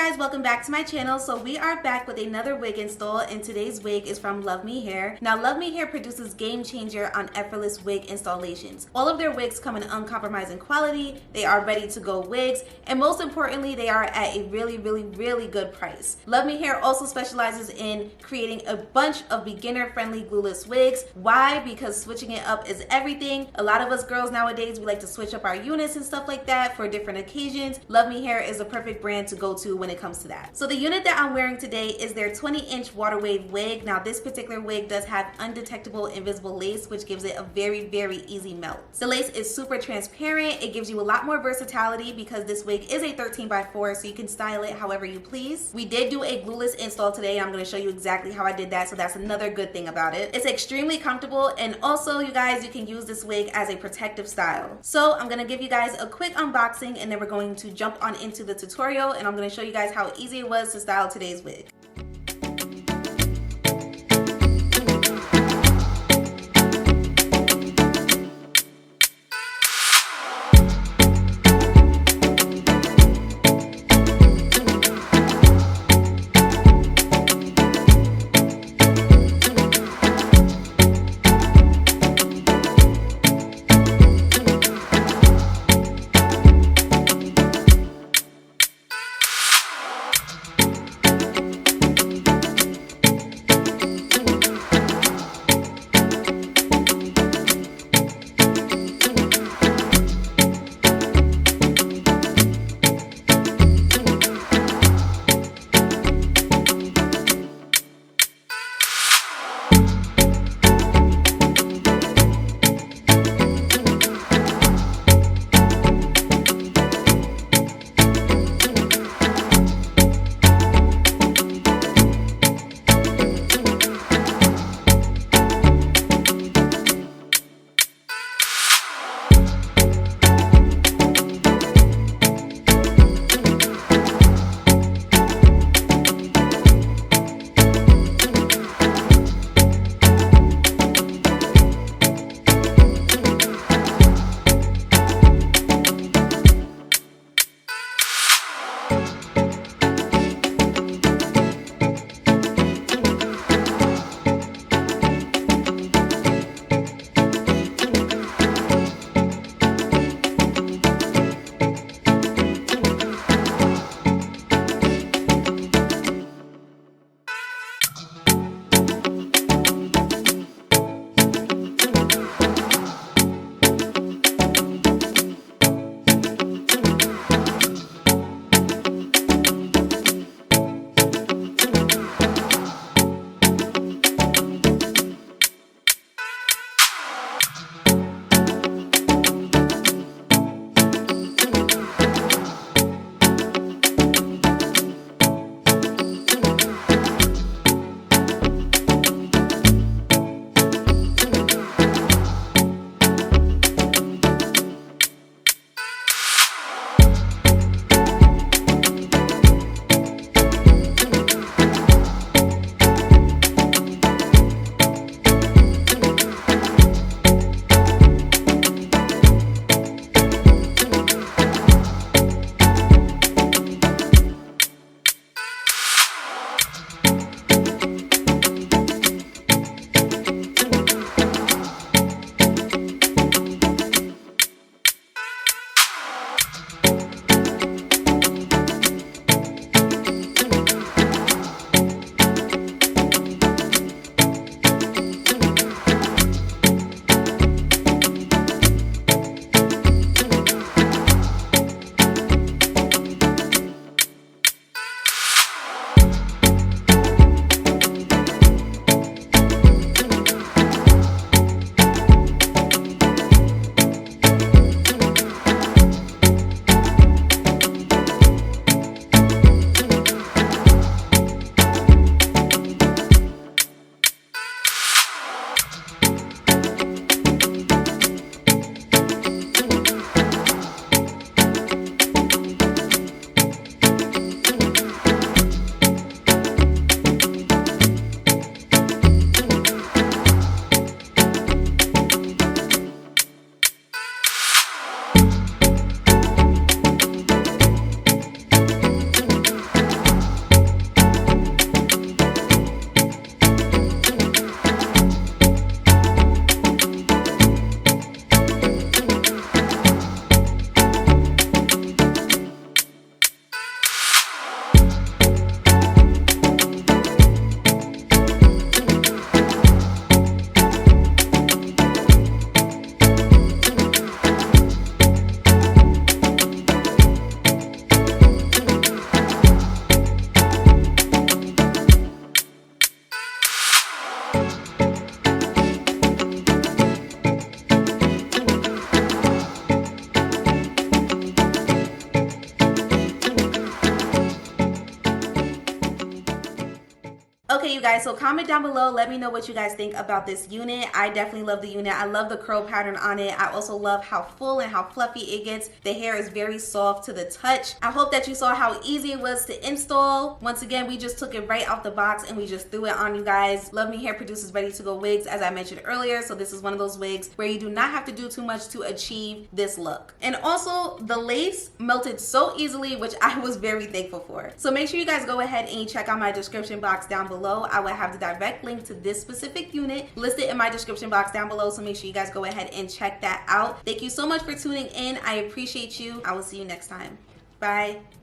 guys, welcome back to my channel. So we are back with another wig install, and today's wig is from LUVME HAIR. Now LUVME HAIR produces game changer on effortless wig installations. All of their wigs come in uncompromising quality, they are ready to go wigs, and most importantly they are at a really good price. LUVME HAIR also specializes in creating a bunch of beginner friendly glueless wigs. Why? Because switching it up is everything. A lot of us girls nowadays, we like to switch up our units and stuff like that for different occasions. LUVME HAIR is a perfect brand to go to when it comes to that. So the unit that I'm wearing today is their 20-inch water wave wig. Now this particular wig does have undetectable invisible lace, which gives it a very easy melt. The lace is super transparent. It gives you a lot more versatility because this wig is a 13x4, so you can style it however you please. We did do a glueless install today. I'm going to show you exactly how I did that, so that's another good thing about it. It's extremely comfortable, and also you guys, you can use this wig as a protective style. So I'm going to give you guys a quick unboxing, and then we're going to jump on into the tutorial, and I'm going to show you guys how easy it was to style today's wig. Okay, you guys, so comment down below. Let me know what you guys think about this unit. I definitely love the unit. I love the curl pattern on it. I also love how full and how fluffy it gets. The hair is very soft to the touch. I hope that you saw how easy it was to install. Once again, we just took it right out the box and we just threw it on you guys. Love Me Hair produces ready to go wigs, as I mentioned earlier. So this is one of those wigs where you do not have to do too much to achieve this look. And also the lace melted so easily, which I was very thankful for. So make sure you guys go ahead and check out my description box down below. I will have the direct link to this specific unit listed in my description box down below, so make sure you guys go ahead and check that out. Thank you so much for tuning in. I appreciate you. I will see you next time. Bye.